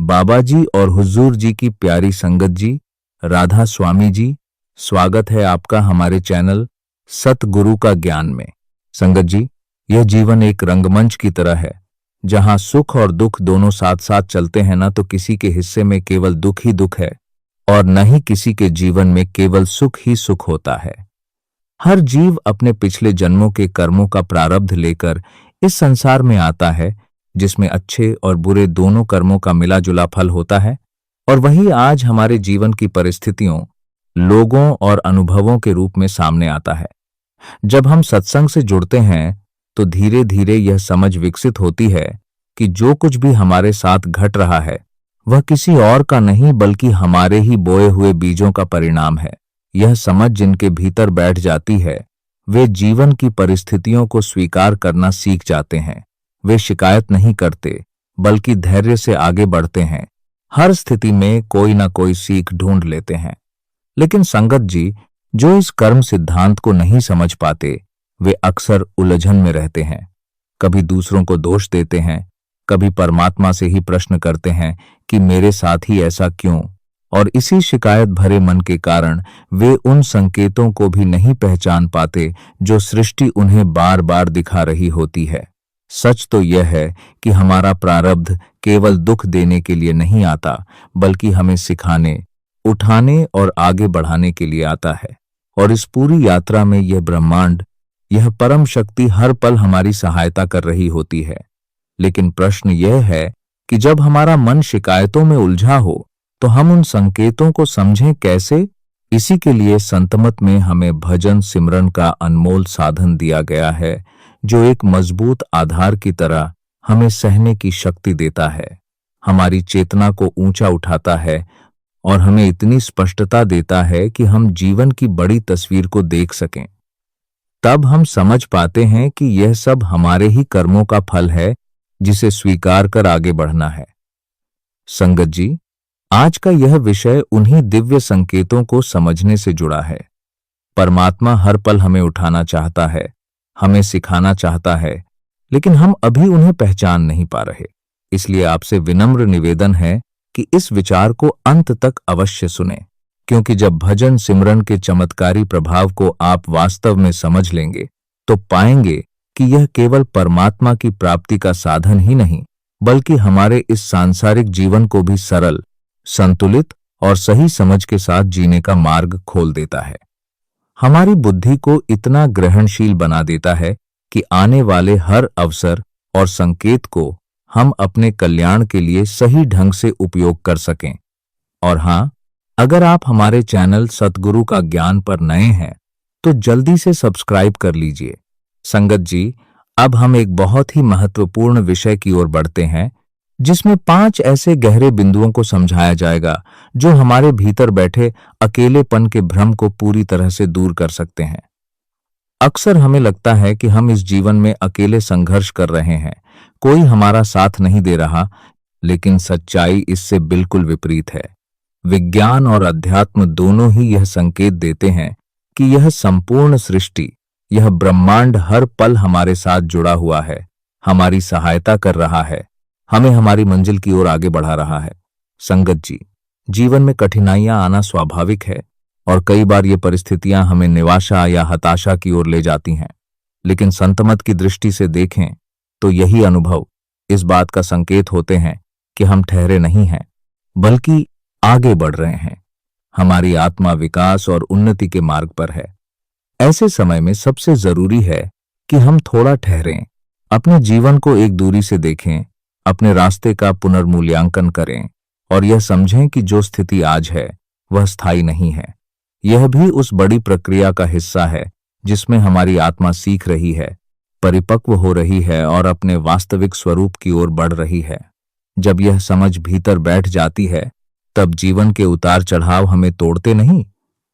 बाबा जी और हुजूर जी की प्यारी संगत जी, राधा स्वामी जी, स्वागत है आपका हमारे चैनल सतगुरु का ज्ञान में। संगत जी, यह जीवन एक रंगमंच की तरह है, जहां सुख और दुख दोनों साथ साथ चलते हैं। ना तो किसी के हिस्से में केवल दुख ही दुख है और न ही किसी के जीवन में केवल सुख ही सुख होता है। हर जीव अपने पिछले जन्मों के कर्मों का प्रारब्ध लेकर इस संसार में आता है, जिसमें अच्छे और बुरे दोनों कर्मों का मिला जुला फल होता है। और वही आज हमारे जीवन की परिस्थितियों, लोगों और अनुभवों के रूप में सामने आता है। जब हम सत्संग से जुड़ते हैं तो धीरे धीरे यह समझ विकसित होती है कि जो कुछ भी हमारे साथ घट रहा है वह किसी और का नहीं बल्कि हमारे ही बोए हुए बीजों का परिणाम है। यह समझ जिनके भीतर बैठ जाती है, वे जीवन की परिस्थितियों को स्वीकार करना सीख जाते हैं। वे शिकायत नहीं करते बल्कि धैर्य से आगे बढ़ते हैं। हर स्थिति में कोई ना कोई सीख ढूंढ लेते हैं। लेकिन संगत जी, जो इस कर्म सिद्धांत को नहीं समझ पाते, वे अक्सर उलझन में रहते हैं। कभी दूसरों को दोष देते हैं, कभी परमात्मा से ही प्रश्न करते हैं कि मेरे साथ ही ऐसा क्यों। और इसी शिकायत भरे मन के कारण वे उन संकेतों को भी नहीं पहचान पाते जो सृष्टि उन्हें बार बार दिखा रही होती है। सच तो यह है कि हमारा प्रारब्ध केवल दुख देने के लिए नहीं आता, बल्कि हमें सिखाने, उठाने और आगे बढ़ाने के लिए आता है। और इस पूरी यात्रा में यह ब्रह्मांड, यह परम शक्ति हर पल हमारी सहायता कर रही होती है। लेकिन प्रश्न यह है कि जब हमारा मन शिकायतों में उलझा हो तो हम उन संकेतों को समझें कैसे। इसी के लिए संतमत में हमें भजन सिमरन का अनमोल साधन दिया गया है, जो एक मजबूत आधार की तरह हमें सहने की शक्ति देता है, हमारी चेतना को ऊंचा उठाता है और हमें इतनी स्पष्टता देता है कि हम जीवन की बड़ी तस्वीर को देख सकें। तब हम समझ पाते हैं कि यह सब हमारे ही कर्मों का फल है, जिसे स्वीकार कर आगे बढ़ना है। संगत जी, आज का यह विषय उन्हीं दिव्य संकेतों को समझने से जुड़ा है। परमात्मा हर पल हमें उठाना चाहता है, हमें सिखाना चाहता है, लेकिन हम अभी उन्हें पहचान नहीं पा रहे। इसलिए आपसे विनम्र निवेदन है कि इस विचार को अंत तक अवश्य सुनें, क्योंकि जब भजन सिमरन के चमत्कारी प्रभाव को आप वास्तव में समझ लेंगे तो पाएंगे कि यह केवल परमात्मा की प्राप्ति का साधन ही नहीं, बल्कि हमारे इस सांसारिक जीवन को भी सरल, संतुलित और सही समझ के साथ जीने का मार्ग खोल देता है। हमारी बुद्धि को इतना ग्रहणशील बना देता है कि आने वाले हर अवसर और संकेत को हम अपने कल्याण के लिए सही ढंग से उपयोग कर सकें। और हां, अगर आप हमारे चैनल सतगुरु का ज्ञान पर नए हैं तो जल्दी से सब्सक्राइब कर लीजिए। संगत जी, अब हम एक बहुत ही महत्वपूर्ण विषय की ओर बढ़ते हैं, जिसमें 5 ऐसे गहरे बिंदुओं को समझाया जाएगा जो हमारे भीतर बैठे अकेलेपन के भ्रम को पूरी तरह से दूर कर सकते हैं। अक्सर हमें लगता है कि हम इस जीवन में अकेले संघर्ष कर रहे हैं, कोई हमारा साथ नहीं दे रहा, लेकिन सच्चाई इससे बिल्कुल विपरीत है। विज्ञान और अध्यात्म दोनों ही यह संकेत देते हैं कि यह संपूर्ण सृष्टि, यह ब्रह्मांड हर पल हमारे साथ जुड़ा हुआ है, हमारी सहायता कर रहा है, हमें हमारी मंजिल की ओर आगे बढ़ा रहा है। संगत जी, जीवन में कठिनाइयां आना स्वाभाविक है और कई बार ये परिस्थितियां हमें निराशा या हताशा की ओर ले जाती हैं। लेकिन संतमत की दृष्टि से देखें तो यही अनुभव इस बात का संकेत होते हैं कि हम ठहरे नहीं हैं, बल्कि आगे बढ़ रहे हैं। हमारी आत्मा विकास और उन्नति के मार्ग पर है। ऐसे समय में सबसे जरूरी है कि हम थोड़ा ठहरें, अपने जीवन को एक दूरी से देखें, अपने रास्ते का पुनर्मूल्यांकन करें और यह समझें कि जो स्थिति आज है वह स्थायी नहीं है। यह भी उस बड़ी प्रक्रिया का हिस्सा है जिसमें हमारी आत्मा सीख रही है, परिपक्व हो रही है और अपने वास्तविक स्वरूप की ओर बढ़ रही है। जब यह समझ भीतर बैठ जाती है, तब जीवन के उतार चढ़ाव हमें तोड़ते नहीं,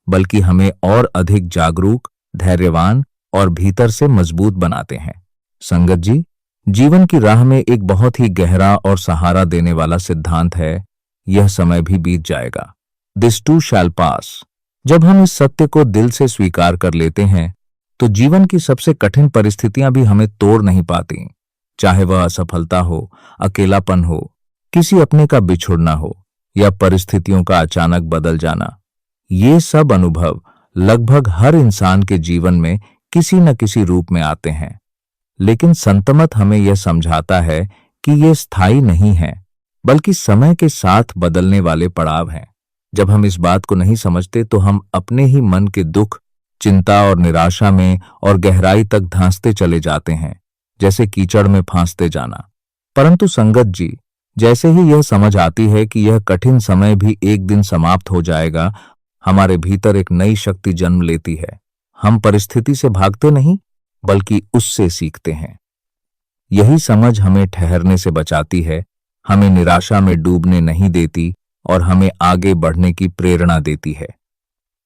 बल्कि हमें और अधिक जागरूक, धैर्यवान और भीतर से मजबूत बनाते हैं। संगत जी, जीवन की राह में एक बहुत ही गहरा और सहारा देने वाला सिद्धांत है, यह समय भी बीत जाएगा। दिस टू शैल पास। जब हम इस सत्य को दिल से स्वीकार कर लेते हैं तो जीवन की सबसे कठिन परिस्थितियां भी हमें तोड़ नहीं पाती, चाहे वह असफलता हो, अकेलापन हो किसी अपने का बिछुड़ना हो या परिस्थितियों का अचानक बदल जाना, ये सब अनुभव लगभग हर इंसान के जीवन में किसी न किसी रूप में आते हैं। लेकिन संतमत हमें यह समझाता है कि ये स्थायी नहीं है, बल्कि समय के साथ बदलने वाले पड़ाव हैं। जब हम इस बात को नहीं समझते तो हम अपने ही मन के दुख, चिंता और निराशा में और गहराई तक धंसते चले जाते हैं, जैसे कीचड़ में फांसते जाना। परंतु संगत जी, जैसे ही यह समझ आती है कि यह कठिन समय भी एक दिन समाप्त हो जाएगा, हमारे भीतर एक नई शक्ति जन्म लेती है। हम परिस्थिति से भागते नहीं, बल्कि उससे सीखते हैं। यही समझ हमें ठहरने से बचाती है, हमें निराशा में डूबने नहीं देती और हमें आगे बढ़ने की प्रेरणा देती है।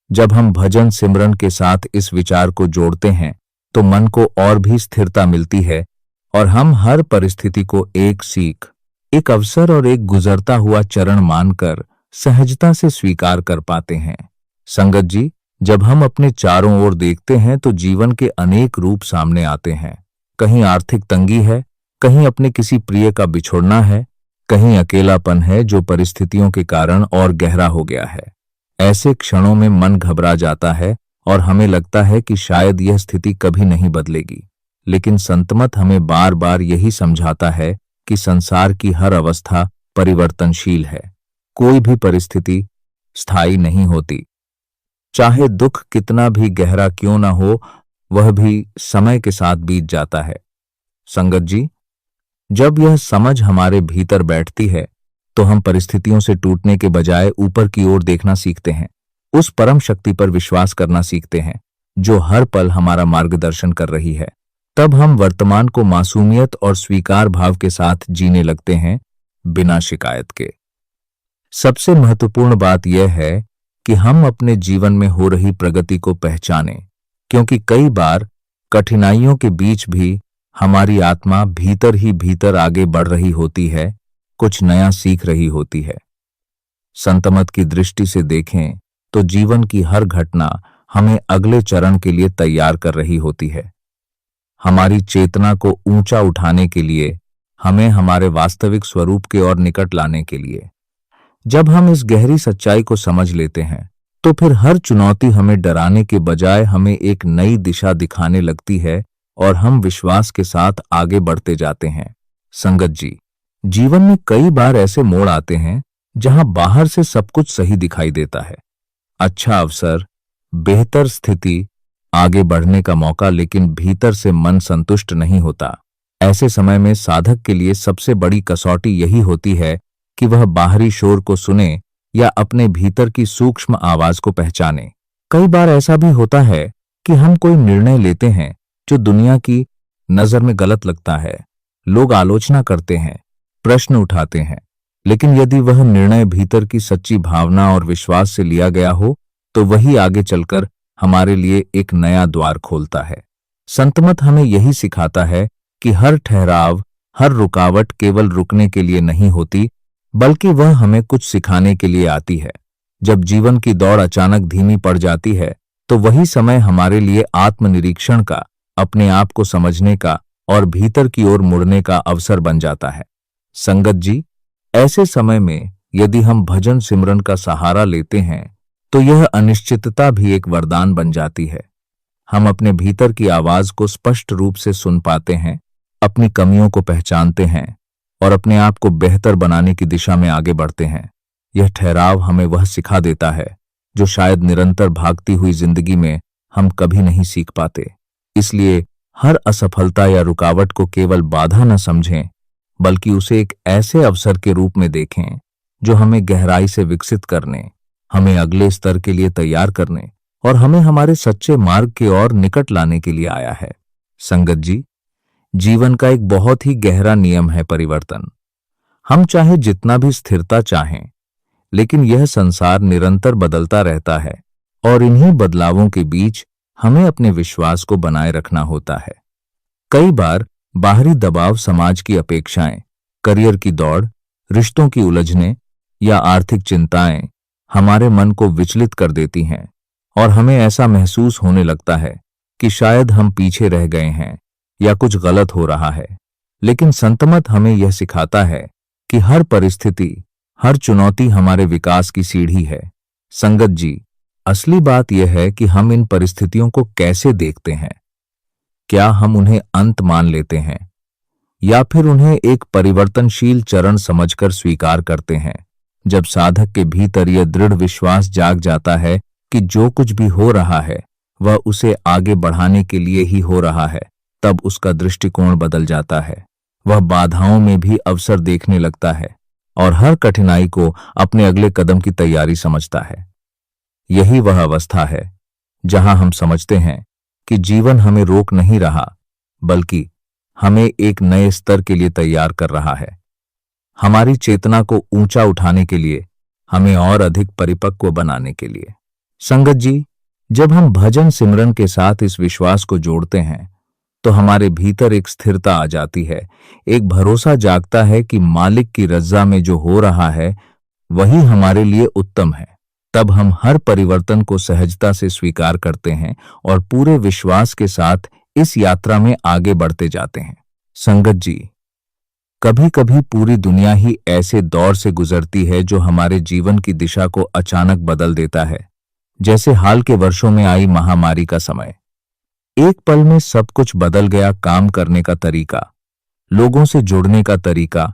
जब हम भजन सिमरन के साथ इस विचार को जोड़ते हैं तो मन को और भी स्थिरता मिलती है और हम हर परिस्थिति को एक सीख, एक अवसर और एक गुजरता हुआ चरण मानकर सहजता से स्वीकार कर पाते हैं। संगत जी, जब हम अपने चारों ओर देखते हैं तो जीवन के अनेक रूप सामने आते हैं। कहीं आर्थिक तंगी है, कहीं अपने किसी प्रिय का बिछुड़ना है, कहीं अकेलापन है जो परिस्थितियों के कारण और गहरा हो गया है। ऐसे क्षणों में मन घबरा जाता है और हमें लगता है कि शायद यह स्थिति कभी नहीं बदलेगी। लेकिन संतमत हमें बार बार यही समझाता है कि संसार की हर अवस्था परिवर्तनशील है। कोई भी परिस्थिति स्थायी नहीं होती। चाहे दुख कितना भी गहरा क्यों ना हो, वह भी समय के साथ बीत जाता है। संगत जी, जब यह समझ हमारे भीतर बैठती है तो हम परिस्थितियों से टूटने के बजाय ऊपर की ओर देखना सीखते हैं, उस परम शक्ति पर विश्वास करना सीखते हैं जो हर पल हमारा मार्गदर्शन कर रही है। तब हम वर्तमान को मासूमियत और स्वीकार भाव के साथ जीने लगते हैं, बिना शिकायत के। सबसे महत्वपूर्ण बात यह है कि हम अपने जीवन में हो रही प्रगति को पहचानें, क्योंकि कई बार कठिनाइयों के बीच भी हमारी आत्मा भीतर ही भीतर आगे बढ़ रही होती है, कुछ नया सीख रही होती है। संतमत की दृष्टि से देखें तो जीवन की हर घटना हमें अगले चरण के लिए तैयार कर रही होती है। हमारी चेतना को ऊंचा उठाने के लिए, हमें हमारे वास्तविक स्वरूप के और निकट लाने के लिए। जब हम इस गहरी सच्चाई को समझ लेते हैं तो फिर हर चुनौती हमें डराने के बजाय हमें एक नई दिशा दिखाने लगती है और हम विश्वास के साथ आगे बढ़ते जाते हैं। संगत जी, जीवन में कई बार ऐसे मोड़ आते हैं जहां बाहर से सब कुछ सही दिखाई देता है, अच्छा अवसर, बेहतर स्थिति, आगे बढ़ने का मौका, लेकिन भीतर से मन संतुष्ट नहीं होता। ऐसे समय में साधक के लिए सबसे बड़ी कसौटी यही होती है कि वह बाहरी शोर को सुने या अपने भीतर की सूक्ष्म आवाज को पहचाने। कई बार ऐसा भी होता है कि हम कोई निर्णय लेते हैं जो दुनिया की नजर में गलत लगता है। लोग आलोचना करते हैं, प्रश्न उठाते हैं, लेकिन यदि वह निर्णय भीतर की सच्ची भावना और विश्वास से लिया गया हो तो वही आगे चलकर हमारे लिए एक नया द्वार खोलता है। संतमत हमें यही सिखाता है कि हर ठहराव, हर रुकावट केवल रुकने के लिए नहीं होती, बल्कि वह हमें कुछ सिखाने के लिए आती है। जब जीवन की दौड़ अचानक धीमी पड़ जाती है तो वही समय हमारे लिए आत्मनिरीक्षण का, अपने आप को समझने का और भीतर की ओर मुड़ने का अवसर बन जाता है। संगत जी, ऐसे समय में यदि हम भजन सिमरन का सहारा लेते हैं तो यह अनिश्चितता भी एक वरदान बन जाती है। हम अपने भीतर की आवाज को स्पष्ट रूप से सुन पाते हैं, अपनी कमियों को पहचानते हैं और अपने आप को बेहतर बनाने की दिशा में आगे बढ़ते हैं। यह ठहराव हमें वह सिखा देता है जो शायद निरंतर भागती हुई जिंदगी में हम कभी नहीं सीख पाते। इसलिए हर असफलता या रुकावट को केवल बाधा न समझें, बल्कि उसे एक ऐसे अवसर के रूप में देखें जो हमें गहराई से विकसित करने, हमें अगले स्तर के लिए तैयार करने और हमें हमारे सच्चे मार्ग के ओर निकट लाने के लिए आया है। संगत जी, जीवन का एक बहुत ही गहरा नियम है परिवर्तन। हम चाहे जितना भी स्थिरता चाहें, लेकिन यह संसार निरंतर बदलता रहता है और इन्हीं बदलावों के बीच हमें अपने विश्वास को बनाए रखना होता है। कई बार बाहरी दबाव, समाज की अपेक्षाएं, करियर की दौड़, रिश्तों की उलझने या आर्थिक चिंताएं हमारे मन को विचलित कर देती हैं और हमें ऐसा महसूस होने लगता है कि शायद हम पीछे रह गए हैं या कुछ गलत हो रहा है। लेकिन संतमत हमें यह सिखाता है कि हर परिस्थिति, हर चुनौती हमारे विकास की सीढ़ी है। संगत जी, असली बात यह है कि हम इन परिस्थितियों को कैसे देखते हैं। क्या हम उन्हें अंत मान लेते हैं या फिर उन्हें एक परिवर्तनशील चरण समझकर स्वीकार करते हैं। जब साधक के भीतर यह दृढ़ विश्वास जाग जाता है कि जो कुछ भी हो रहा है वह उसे आगे बढ़ाने के लिए ही हो रहा है, तब उसका दृष्टिकोण बदल जाता है। वह बाधाओं में भी अवसर देखने लगता है और हर कठिनाई को अपने अगले कदम की तैयारी समझता है। यही वह अवस्था है जहां हम समझते हैं कि जीवन हमें रोक नहीं रहा, बल्कि हमें एक नए स्तर के लिए तैयार कर रहा है। हमारी चेतना को ऊंचा उठाने के लिए, हमें और अधिक परिपक्व बनाने के लिए। संगत जी, जब हम भजन सिमरन के साथ इस विश्वास को जोड़ते हैं तो हमारे भीतर एक स्थिरता आ जाती है, एक भरोसा जागता है कि मालिक की रज़ा में जो हो रहा है वही हमारे लिए उत्तम है। तब हम हर परिवर्तन को सहजता से स्वीकार करते हैं और पूरे विश्वास के साथ इस यात्रा में आगे बढ़ते जाते हैं। संगत जी, कभी कभी पूरी दुनिया ही ऐसे दौर से गुजरती है जो हमारे जीवन की दिशा को अचानक बदल देता है, जैसे हाल के वर्षों में आई महामारी का समय। एक पल में सब कुछ बदल गया, काम करने का तरीका, लोगों से जुड़ने का तरीका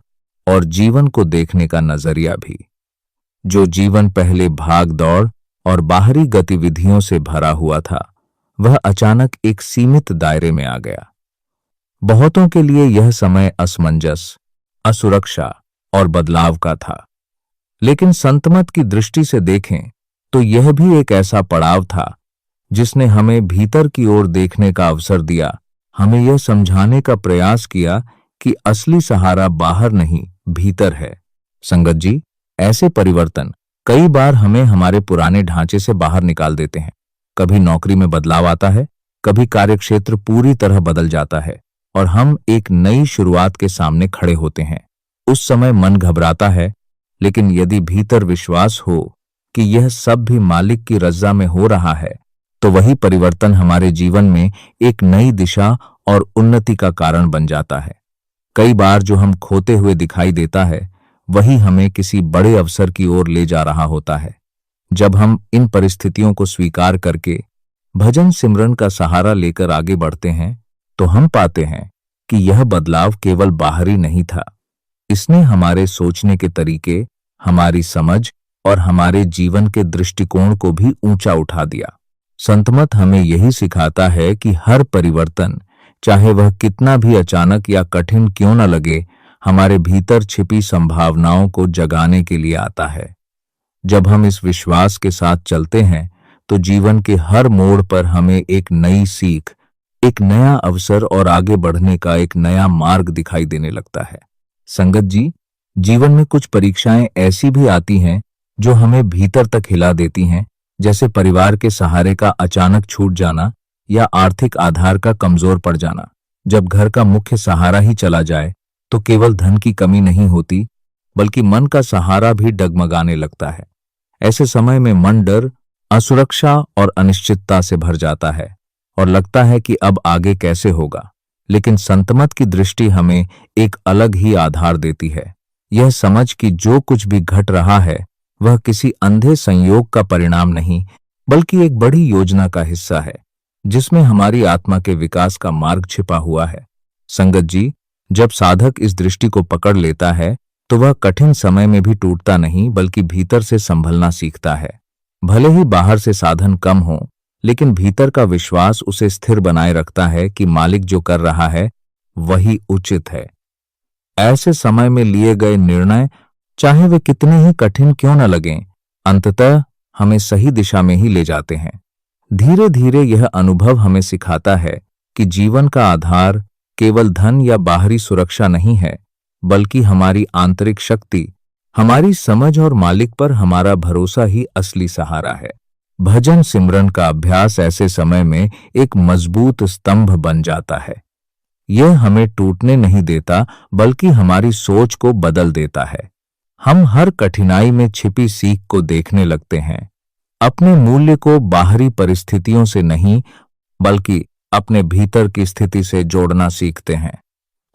और जीवन को देखने का नजरिया भी। जो जीवन पहले भाग दौड़ और बाहरी गतिविधियों से भरा हुआ था, वह अचानक एक सीमित दायरे में आ गया। बहुतों के लिए यह समय असमंजस, असुरक्षा और बदलाव का था। लेकिन संतमत की दृष्टि से देखें तो यह भी एक ऐसा पड़ाव था जिसने हमें भीतर की ओर देखने का अवसर दिया, हमें यह समझाने का प्रयास किया कि असली सहारा बाहर नहीं, भीतर है। संगत जी, ऐसे परिवर्तन कई बार हमें हमारे पुराने ढांचे से बाहर निकाल देते हैं। कभी नौकरी में बदलाव आता है, कभी कार्यक्षेत्र पूरी तरह बदल जाता है और हम एक नई शुरुआत के सामने खड़े होते हैं। उस समय मन घबराता है, लेकिन यदि भीतर विश्वास हो कि यह सब भी मालिक की रज़ा में हो रहा है, तो वही परिवर्तन हमारे जीवन में एक नई दिशा और उन्नति का कारण बन जाता है। कई बार जो हम खोते हुए दिखाई देता है, वही हमें किसी बड़े अवसर की ओर ले जा रहा होता है। जब हम इन परिस्थितियों को स्वीकार करके भजन सिमरन का सहारा लेकर आगे बढ़ते हैं, तो हम पाते हैं कि यह बदलाव केवल बाहरी नहीं था, इसने हमारे सोचने के तरीके, हमारी समझ और हमारे जीवन के दृष्टिकोण को भी ऊंचा उठा दिया। संतमत हमें यही सिखाता है कि हर परिवर्तन, चाहे वह कितना भी अचानक या कठिन क्यों न लगे, हमारे भीतर छिपी संभावनाओं को जगाने के लिए आता है। जब हम इस विश्वास के साथ चलते हैं तो जीवन के हर मोड़ पर हमें एक नई सीख, एक नया अवसर और आगे बढ़ने का एक नया मार्ग दिखाई देने लगता है। संगत जी, जीवन में कुछ परीक्षाएं ऐसी भी आती हैं जो हमें भीतर तक हिला देती हैं, जैसे परिवार के सहारे का अचानक छूट जाना या आर्थिक आधार का कमजोर पड़ जाना। जब घर का मुख्य सहारा ही चला जाए तो केवल धन की कमी नहीं होती, बल्कि मन का सहारा भी डगमगाने लगता है। ऐसे समय में मन डर, असुरक्षा और अनिश्चितता से भर जाता है और लगता है कि अब आगे कैसे होगा। लेकिन संतमत की दृष्टि हमें एक अलग ही आधार देती है। यह समझ कि जो कुछ भी घट रहा है वह किसी अंधे संयोग का परिणाम नहीं, बल्कि एक बड़ी योजना का हिस्सा है, जिसमें हमारी आत्मा के विकास का मार्ग छिपा हुआ है। संगत जी, जब साधक इस दृष्टि को पकड़ लेता है तो वह कठिन समय में भी टूटता नहीं, बल्कि भीतर से संभलना सीखता है। भले ही बाहर से साधन कम हो, लेकिन भीतर का विश्वास उसे स्थिर बनाए रखता है कि मालिक जो कर रहा है वही उचित है। ऐसे समय में लिए गए निर्णय, चाहे वे कितने ही कठिन क्यों न लगें, अंततः हमें सही दिशा में ही ले जाते हैं। धीरे धीरे यह अनुभव हमें सिखाता है कि जीवन का आधार केवल धन या बाहरी सुरक्षा नहीं है, बल्कि हमारी आंतरिक शक्ति, हमारी समझ और मालिक पर हमारा भरोसा ही असली सहारा है। भजन सिमरन का अभ्यास ऐसे समय में एक मजबूत स्तंभ बन जाता है। यह हमें टूटने नहीं देता, बल्कि हमारी सोच को बदल देता है। हम हर कठिनाई में छिपी सीख को देखने लगते हैं, अपने मूल्य को बाहरी परिस्थितियों से नहीं, बल्कि अपने भीतर की स्थिति से जोड़ना सीखते हैं।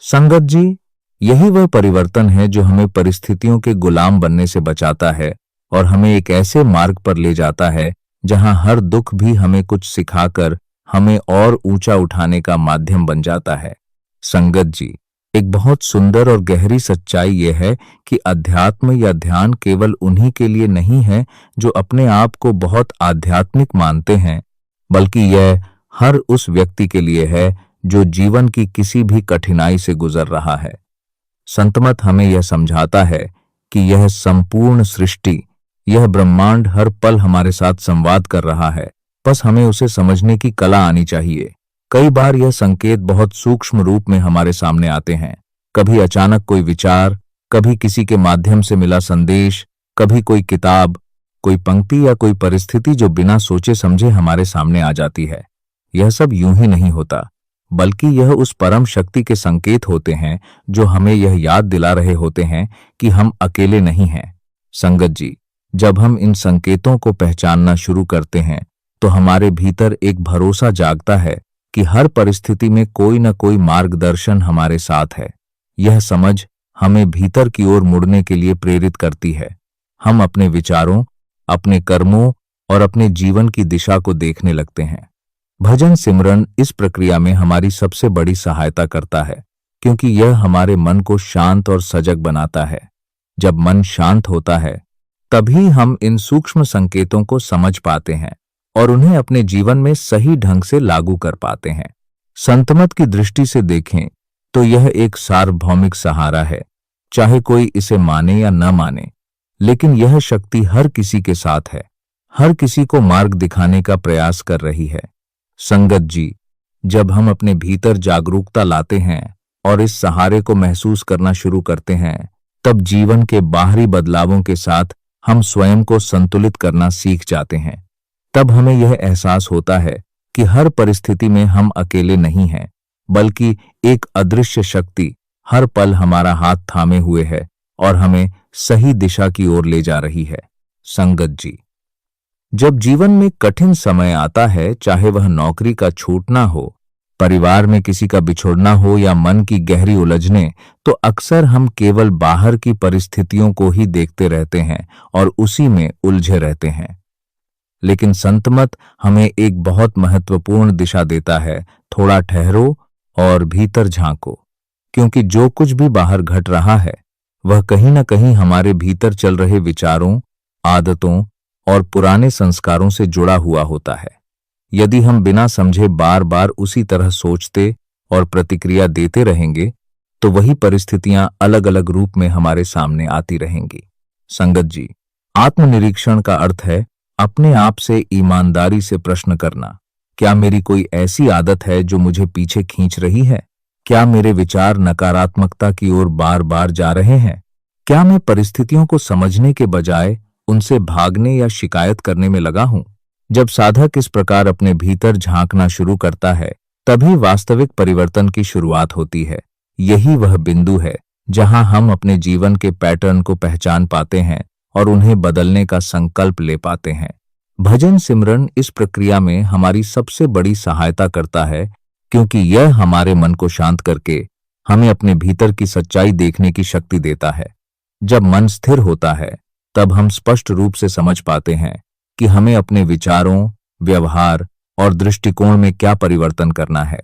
संगत जी, यही वह परिवर्तन है जो हमें परिस्थितियों के गुलाम बनने से बचाता है और हमें एक ऐसे मार्ग पर ले जाता है जहां हर दुख भी हमें कुछ सिखाकर हमें और ऊंचा उठाने का माध्यम बन जाता है। संगत जी, एक बहुत सुंदर और गहरी सच्चाई यह है कि अध्यात्म या ध्यान केवल उन्हीं के लिए नहीं है जो अपने आप को बहुत आध्यात्मिक मानते हैं, बल्कि यह हर उस व्यक्ति के लिए है जो जीवन की किसी भी कठिनाई से गुजर रहा है। संतमत हमें यह समझाता है कि यह संपूर्ण सृष्टि, यह ब्रह्मांड हर पल हमारे साथ संवाद कर रहा है, बस हमें उसे समझने की कला आनी चाहिए। कई बार यह संकेत बहुत सूक्ष्म रूप में हमारे सामने आते हैं। कभी अचानक कोई विचार, कभी किसी के माध्यम से मिला संदेश, कभी कोई किताब, कोई पंक्ति या कोई परिस्थिति जो बिना सोचे समझे हमारे सामने आ जाती है। यह सब यूं ही नहीं होता, बल्कि यह उस परम शक्ति के संकेत होते हैं जो हमें यह याद दिला रहे होते हैं कि हम अकेले नहीं हैं। संगत जी, जब हम इन संकेतों को पहचानना शुरू करते हैं तो हमारे भीतर एक भरोसा जागता है कि हर परिस्थिति में कोई न कोई मार्गदर्शन हमारे साथ है। यह समझ हमें भीतर की ओर मुड़ने के लिए प्रेरित करती है। हम अपने विचारों, अपने कर्मों और अपने जीवन की दिशा को देखने लगते हैं। भजन सिमरन इस प्रक्रिया में हमारी सबसे बड़ी सहायता करता है, क्योंकि यह हमारे मन को शांत और सजग बनाता है। जब मन शांत होता है तभी हम इन सूक्ष्म संकेतों को समझ पाते हैं और उन्हें अपने जीवन में सही ढंग से लागू कर पाते हैं। संतमत की दृष्टि से देखें तो यह एक सार्वभौमिक सहारा है, चाहे कोई इसे माने या न माने, लेकिन यह शक्ति हर किसी के साथ है, हर किसी को मार्ग दिखाने का प्रयास कर रही है। संगत जी, जब हम अपने भीतर जागरूकता लाते हैं और इस सहारे को महसूस करना शुरू करते हैं, तब जीवन के बाहरी बदलावों के साथ हम स्वयं को संतुलित करना सीख जाते हैं। तब हमें यह एहसास होता है कि हर परिस्थिति में हम अकेले नहीं हैं, बल्कि एक अदृश्य शक्ति हर पल हमारा हाथ थामे हुए है और हमें सही दिशा की ओर ले जा रही है। संगत जी, जब जीवन में कठिन समय आता है, चाहे वह नौकरी का छूटना हो, परिवार में किसी का बिछुड़ना हो या मन की गहरी उलझने, तो अक्सर हम केवल बाहर की परिस्थितियों को ही देखते रहते हैं और उसी में उलझे रहते हैं। लेकिन संतमत हमें एक बहुत महत्वपूर्ण दिशा देता है। थोड़ा ठहरो और भीतर झांको, क्योंकि जो कुछ भी बाहर घट रहा है वह कहीं न कहीं हमारे भीतर चल रहे विचारों, आदतों और पुराने संस्कारों से जुड़ा हुआ होता है। यदि हम बिना समझे बार बार उसी तरह सोचते और प्रतिक्रिया देते रहेंगे तो वही परिस्थितियां अलग अलग रूप में हमारे सामने आती रहेंगी। संगत जी, आत्मनिरीक्षण का अर्थ है अपने आप से ईमानदारी से प्रश्न करना, क्या मेरी कोई ऐसी आदत है जो मुझे पीछे खींच रही है? क्या मेरे विचार नकारात्मकता की ओर बार बार जा रहे हैं? क्या मैं परिस्थितियों को समझने के बजाय उनसे भागने या शिकायत करने में लगा हूं? जब साधक इस प्रकार अपने भीतर झांकना शुरू करता है, तभी वास्तविक परिवर्तन की शुरुआत होती है। यही वह बिंदु है जहां हम अपने जीवन के पैटर्न को पहचान पाते हैं और उन्हें बदलने का संकल्प ले पाते हैं। भजन सिमरन इस प्रक्रिया में हमारी सबसे बड़ी सहायता करता है, क्योंकि यह हमारे मन को शांत करके हमें अपने भीतर की सच्चाई देखने की शक्ति देता है। जब मन स्थिर होता है, तब हम स्पष्ट रूप से समझ पाते हैं कि हमें अपने विचारों, व्यवहार और दृष्टिकोण में क्या परिवर्तन करना है।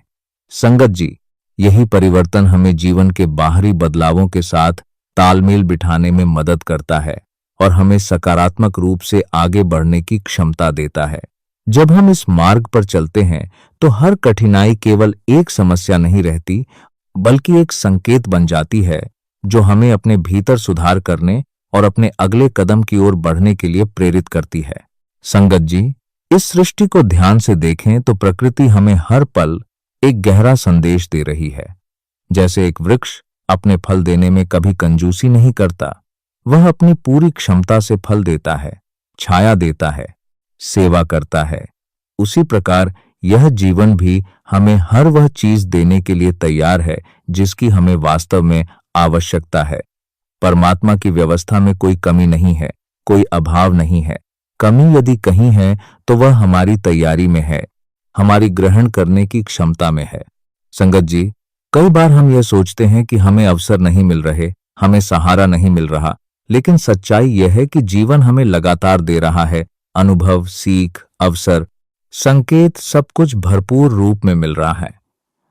संगत जी, यही परिवर्तन हमें जीवन के बाहरी बदलावों के साथ तालमेल बिठाने में मदद करता है और हमें सकारात्मक रूप से आगे बढ़ने की क्षमता देता है। जब हम इस मार्ग पर चलते हैं तो हर कठिनाई केवल एक समस्या नहीं रहती, बल्कि एक संकेत बन जाती है जो हमें अपने भीतर सुधार करने और अपने अगले कदम की ओर बढ़ने के लिए प्रेरित करती है। संगत जी, इस सृष्टि को ध्यान से देखें तो प्रकृति हमें हर पल एक गहरा संदेश दे रही है। जैसे एक वृक्ष अपने फल देने में कभी कंजूसी नहीं करता, वह अपनी पूरी क्षमता से फल देता है, छाया देता है, सेवा करता है। उसी प्रकार यह जीवन भी हमें हर वह चीज देने के लिए तैयार है जिसकी हमें वास्तव में आवश्यकता है। परमात्मा की व्यवस्था में कोई कमी नहीं है, कोई अभाव नहीं है। कमी यदि कहीं है तो वह हमारी तैयारी में है, हमारी ग्रहण करने की क्षमता में है। संगत जी, कई बार हम यह सोचते हैं कि हमें अवसर नहीं मिल रहे, हमें सहारा नहीं मिल रहा, लेकिन सच्चाई यह है कि जीवन हमें लगातार दे रहा है। अनुभव, सीख, अवसर, संकेत, सब कुछ भरपूर रूप में मिल रहा है।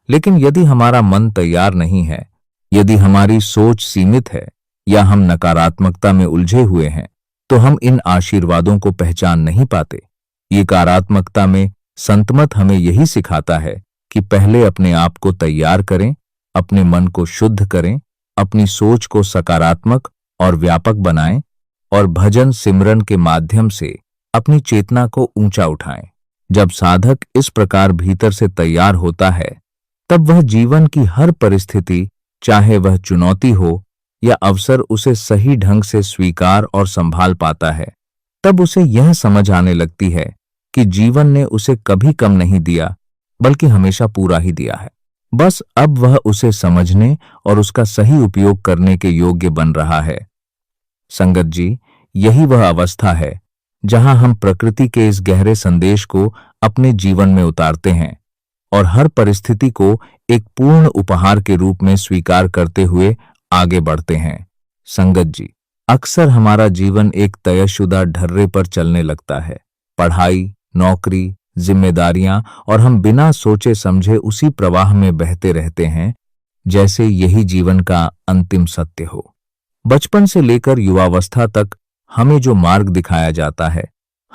लेकिन यदि हमारा मन तैयार नहीं है, यदि हमारी सोच सीमित है या हम नकारात्मकता में उलझे हुए हैं, तो हम इन आशीर्वादों को पहचान नहीं पाते। ये नकारात्मकता में संतमत हमें यही सिखाता है कि पहले अपने आप को तैयार करें, अपने मन को शुद्ध करें, अपनी सोच को सकारात्मक और व्यापक बनाएं और भजन सिमरन के माध्यम से अपनी चेतना को ऊंचा उठाएं। जब साधक इस प्रकार भीतर से तैयार होता है, तब वह जीवन की हर परिस्थिति, चाहे वह चुनौती हो या अवसर, उसे सही ढंग से स्वीकार और संभाल पाता है। तब उसे यह समझ आने लगती है कि जीवन ने उसे कभी कम नहीं दिया, बल्कि हमेशा पूरा ही दिया है। बस अब वह उसे समझने और उसका सही उपयोग करने के योग्य बन रहा है। संगत जी, यही वह अवस्था है जहां हम प्रकृति के इस गहरे संदेश को अपने जीवन में उतारते हैं और हर परिस्थिति को एक पूर्ण उपहार के रूप में स्वीकार करते हुए आगे बढ़ते हैं। संगत जी, अक्सर हमारा जीवन एक तयशुदा ढर्रे पर चलने लगता है। पढ़ाई, नौकरी, जिम्मेदारियां, और हम बिना सोचे समझे उसी प्रवाह में बहते रहते हैं, जैसे यही जीवन का अंतिम सत्य हो। बचपन से लेकर युवावस्था तक हमें जो मार्ग दिखाया जाता है,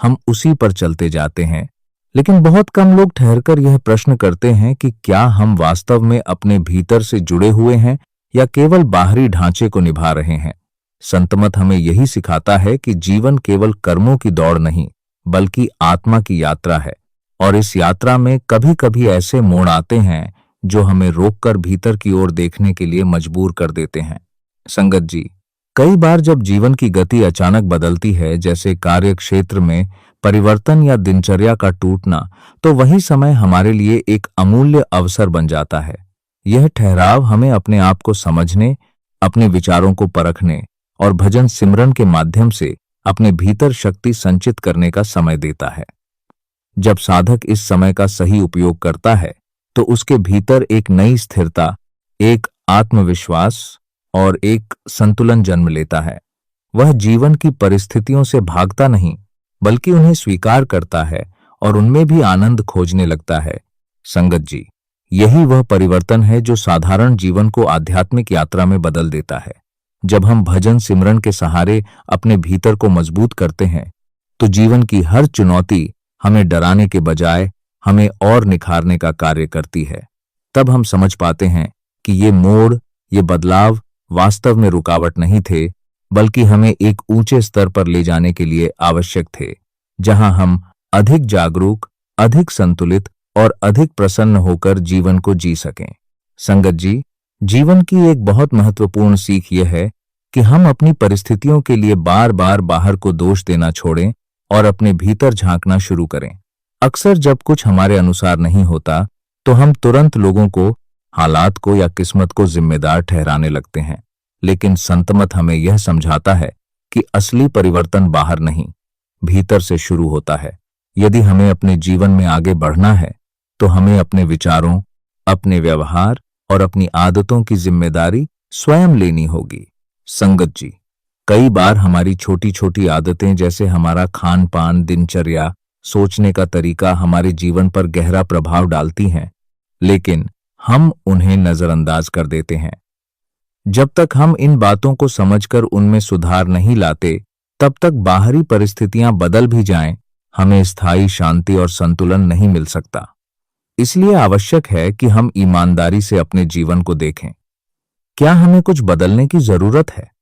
हम उसी पर चलते जाते हैं। लेकिन बहुत कम लोग ठहरकर यह प्रश्न करते हैं कि क्या हम वास्तव में अपने भीतर से जुड़े हुए हैं या केवल बाहरी ढांचे को निभा रहे हैं। संतमत हमें यही सिखाता है कि जीवन केवल कर्मों की दौड़ नहीं, बल्कि आत्मा की यात्रा है, और इस यात्रा में कभी कभी ऐसे मोड़ आते हैं जो हमें रोककर भीतर की ओर देखने के लिए मजबूर कर देते हैं। संगत जी, कई बार जब जीवन की गति अचानक बदलती है, जैसे कार्य क्षेत्र में परिवर्तन या दिनचर्या का टूटना, तो वही समय हमारे लिए एक अमूल्य अवसर बन जाता है। यह ठहराव हमें अपने आप को समझने, अपने विचारों को परखने और भजन सिमरन के माध्यम से अपने भीतर शक्ति संचित करने का समय देता है। जब साधक इस समय का सही उपयोग करता है, तो उसके भीतर एक नई स्थिरता, एक आत्मविश्वास और एक संतुलन जन्म लेता है। वह जीवन की परिस्थितियों से भागता नहीं, बल्कि उन्हें स्वीकार करता है और उनमें भी आनंद खोजने लगता है। संगत जी, यही वह परिवर्तन है जो साधारण जीवन को आध्यात्मिक यात्रा में बदल देता है। जब हम भजन सिमरन के सहारे अपने भीतर को मजबूत करते हैं, तो जीवन की हर चुनौती हमें डराने के बजाय हमें और निखारने का कार्य करती है। तब हम समझ पाते हैं कि ये मोड़, ये बदलाव वास्तव में रुकावट नहीं थे, बल्कि हमें एक ऊंचे स्तर पर ले जाने के लिए आवश्यक थे, जहां हम अधिक जागरूक, अधिक संतुलित और अधिक प्रसन्न होकर जीवन को जी सकें। संगत जी, जीवन की एक बहुत महत्वपूर्ण सीख यह है कि हम अपनी परिस्थितियों के लिए बार बार बाहर को दोष देना छोड़ें और अपने भीतर झांकना शुरू करें। अक्सर जब कुछ हमारे अनुसार नहीं होता, तो हम तुरंत लोगों को, हालात को या किस्मत को जिम्मेदार ठहराने लगते हैं। लेकिन संतमत हमें यह समझाता है कि असली परिवर्तन बाहर नहीं, भीतर से शुरू होता है। यदि हमें अपने जीवन में आगे बढ़ना है, तो हमें अपने विचारों, अपने व्यवहार और अपनी आदतों की जिम्मेदारी स्वयं लेनी होगी। संगत जी, कई बार हमारी छोटी छोटी आदतें, जैसे हमारा खान पान, दिनचर्या, सोचने का तरीका, हमारे जीवन पर गहरा प्रभाव डालती हैं, लेकिन हम उन्हें नजरअंदाज कर देते हैं। जब तक हम इन बातों को समझकर उनमें सुधार नहीं लाते, तब तक बाहरी परिस्थितियां बदल भी जाएं, हमें स्थायी शांति और संतुलन नहीं मिल सकता। इसलिए आवश्यक है कि हम ईमानदारी से अपने जीवन को देखें। क्या हमें कुछ बदलने की जरूरत है?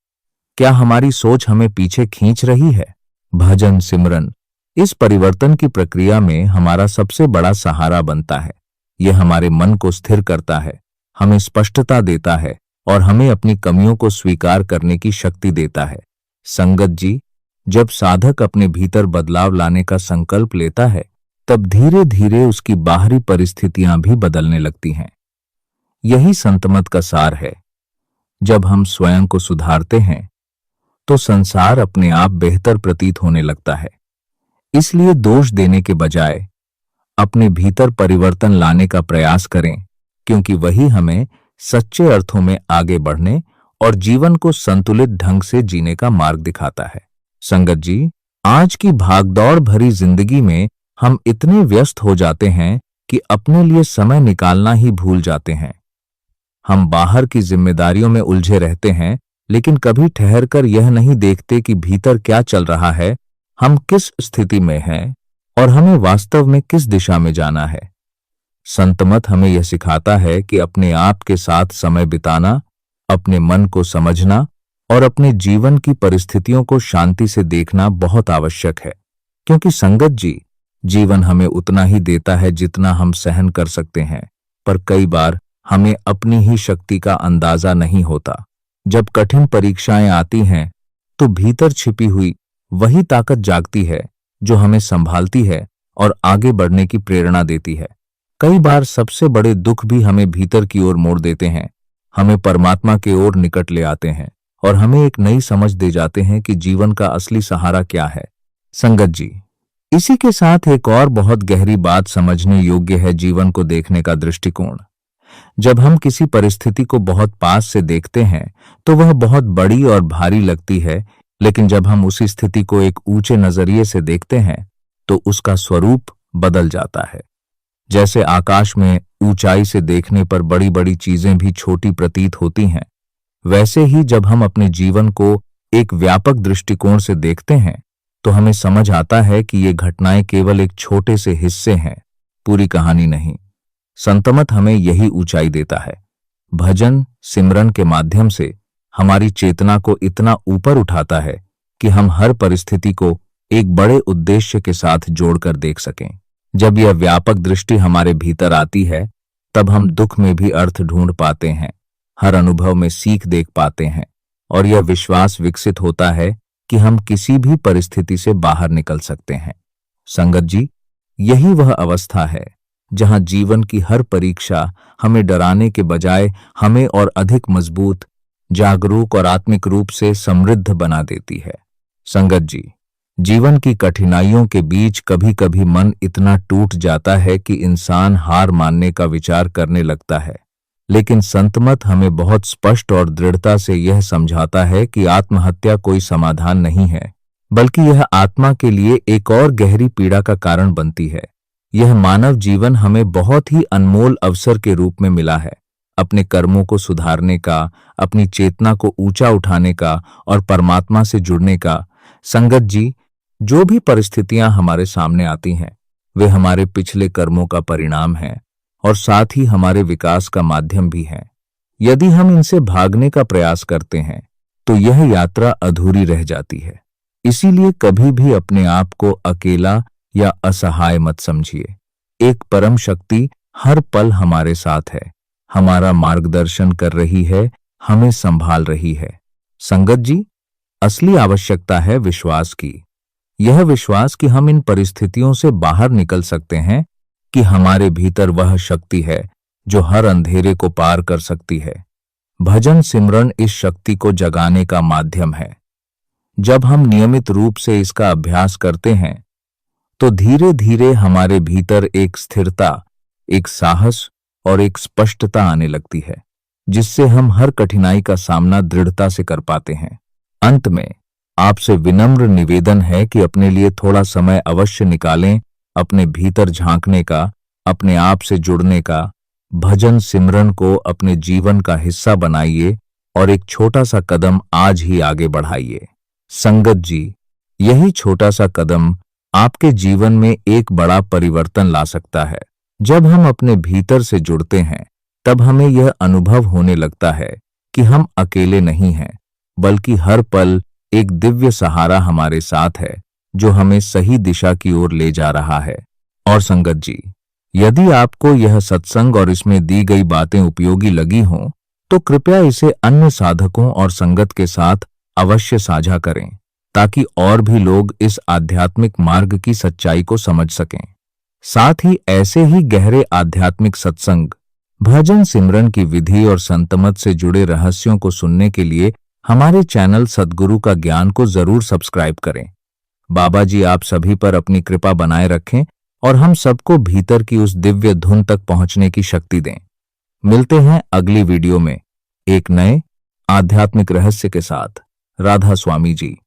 क्या हमारी सोच हमें पीछे खींच रही है? भजन सिमरन इस परिवर्तन की प्रक्रिया में हमारा सबसे बड़ा सहारा बनता है। यह हमारे मन को स्थिर करता है, हमें स्पष्टता देता है और हमें अपनी कमियों को स्वीकार करने की शक्ति देता है। संगत जी, जब साधक अपने भीतर बदलाव लाने का संकल्प लेता है, तब धीरे धीरे उसकी बाहरी परिस्थितियां भी बदलने लगती हैं। यही संतमत का सार है। जब हम स्वयं को सुधारते हैं, तो संसार अपने आप बेहतर प्रतीत होने लगता है। इसलिए दोष देने के बजाय अपने भीतर परिवर्तन लाने का प्रयास करें, क्योंकि वही हमें सच्चे अर्थों में आगे बढ़ने और जीवन को संतुलित ढंग से जीने का मार्ग दिखाता है। संगत जी, आज की भागदौड़ भरी जिंदगी में हम इतने व्यस्त हो जाते हैं कि अपने लिए समय निकालना ही भूल जाते हैं। हम बाहर की जिम्मेदारियों में उलझे रहते हैं, लेकिन कभी ठहरकर यह नहीं देखते कि भीतर क्या चल रहा है, हम किस स्थिति में हैं और हमें वास्तव में किस दिशा में जाना है। संत मत हमें यह सिखाता है कि अपने आप के साथ समय बिताना, अपने मन को समझना और अपने जीवन की परिस्थितियों को शांति से देखना बहुत आवश्यक है। क्योंकि संगत जी, जीवन हमें उतना ही देता है जितना हम सहन कर सकते हैं, पर कई बार हमें अपनी ही शक्ति का अंदाजा नहीं होता। जब कठिन परीक्षाएं आती हैं, तो भीतर छिपी हुई वही ताकत जागती है जो हमें संभालती है और आगे बढ़ने की प्रेरणा देती है। कई बार सबसे बड़े दुख भी हमें भीतर की ओर मोड़ देते हैं, हमें परमात्मा के ओर निकट ले आते हैं और हमें एक नई समझ दे जाते हैं कि जीवन का असली सहारा क्या है। संगत जी, इसी के साथ एक और बहुत गहरी बात समझने योग्य है जीवन को देखने का दृष्टिकोण। जब हम किसी परिस्थिति को बहुत पास से देखते हैं तो वह बहुत बड़ी और भारी लगती है, लेकिन जब हम उसी स्थिति को एक ऊंचे नजरिए से देखते हैं तो उसका स्वरूप बदल जाता है। जैसे आकाश में ऊंचाई से देखने पर बड़ी बड़ी चीजें भी छोटी प्रतीत होती हैं, वैसे ही जब हम अपने जीवन को एक व्यापक दृष्टिकोण से देखते हैं तो हमें समझ आता है कि ये घटनाएं केवल एक छोटे से हिस्से हैं, पूरी कहानी नहीं। संतमत हमें यही ऊंचाई देता है। भजन सिमरन के माध्यम से हमारी चेतना को इतना ऊपर उठाता है कि हम हर परिस्थिति को एक बड़े उद्देश्य के साथ जोड़कर देख सकें। जब यह व्यापक दृष्टि हमारे भीतर आती है, तब हम दुख में भी अर्थ ढूंढ पाते हैं, हर अनुभव में सीख देख पाते हैं और यह विश्वास विकसित होता है कि हम किसी भी परिस्थिति से बाहर निकल सकते हैं। संगत जी, यही वह अवस्था है जहां जीवन की हर परीक्षा हमें डराने के बजाय हमें और अधिक मजबूत, जागरूक और आत्मिक रूप से समृद्ध बना देती है। संगत जी, जीवन की कठिनाइयों के बीच कभी कभी मन इतना टूट जाता है कि इंसान हार मानने का विचार करने लगता है, लेकिन संतमत हमें बहुत स्पष्ट और दृढ़ता से यह समझाता है कि आत्महत्या कोई समाधान नहीं है, बल्कि यह आत्मा के लिए एक और गहरी पीड़ा का कारण बनती है। यह मानव जीवन हमें बहुत ही अनमोल अवसर के रूप में मिला है, अपने कर्मों को सुधारने का, अपनी चेतना को ऊंचा उठाने का और परमात्मा से जुड़ने का। संगत जी, जो भी परिस्थितियां हमारे सामने आती हैं, वे हमारे पिछले कर्मों का परिणाम हैं और साथ ही हमारे विकास का माध्यम भी हैं। यदि हम इनसे भागने का प्रयास करते हैं तो यह यात्रा अधूरी रह जाती है। इसीलिए कभी भी अपने आप को अकेला या असहाय मत समझिए। एक परम शक्ति हर पल हमारे साथ है, हमारा मार्गदर्शन कर रही है, हमें संभाल रही है। संगत जी, असली आवश्यकता है विश्वास की। यह विश्वास कि हम इन परिस्थितियों से बाहर निकल सकते हैं, कि हमारे भीतर वह शक्ति है जो हर अंधेरे को पार कर सकती है। भजन सिमरन इस शक्ति को जगाने का माध्यम है। जब हम नियमित रूप से इसका अभ्यास करते हैं तो धीरे धीरे हमारे भीतर एक स्थिरता, एक साहस और एक स्पष्टता आने लगती है, जिससे हम हर कठिनाई का सामना दृढ़ता से कर पाते हैं। अंत में आपसे विनम्र निवेदन है कि अपने लिए थोड़ा समय अवश्य निकालें, अपने भीतर झांकने का, अपने आप से जुड़ने का। भजन सिमरन को अपने जीवन का हिस्सा बनाइए और एक छोटा सा कदम आज ही आगे बढ़ाइए। संगत जी, यही छोटा सा कदम आपके जीवन में एक बड़ा परिवर्तन ला सकता है। जब हम अपने भीतर से जुड़ते हैं, तब हमें यह अनुभव होने लगता है कि हम अकेले नहीं हैं, बल्कि हर पल एक दिव्य सहारा हमारे साथ है जो हमें सही दिशा की ओर ले जा रहा है। और संगत जी, यदि आपको यह सत्संग और इसमें दी गई बातें उपयोगी लगी हों, तो कृपया इसे अन्य साधकों और संगत के साथ अवश्य साझा करें, ताकि और भी लोग इस आध्यात्मिक मार्ग की सच्चाई को समझ सकें। साथ ही ऐसे ही गहरे आध्यात्मिक सत्संग, भजन सिमरन की विधि और संतमत से जुड़े रहस्यों को सुनने के लिए हमारे चैनल सद्गुरु का ज्ञान को जरूर सब्सक्राइब करें। बाबा जी आप सभी पर अपनी कृपा बनाए रखें और हम सबको भीतर की उस दिव्य धुन तक पहुंचने की शक्ति दें। मिलते हैं अगली वीडियो में एक नए आध्यात्मिक रहस्य के साथ। राधा स्वामी जी।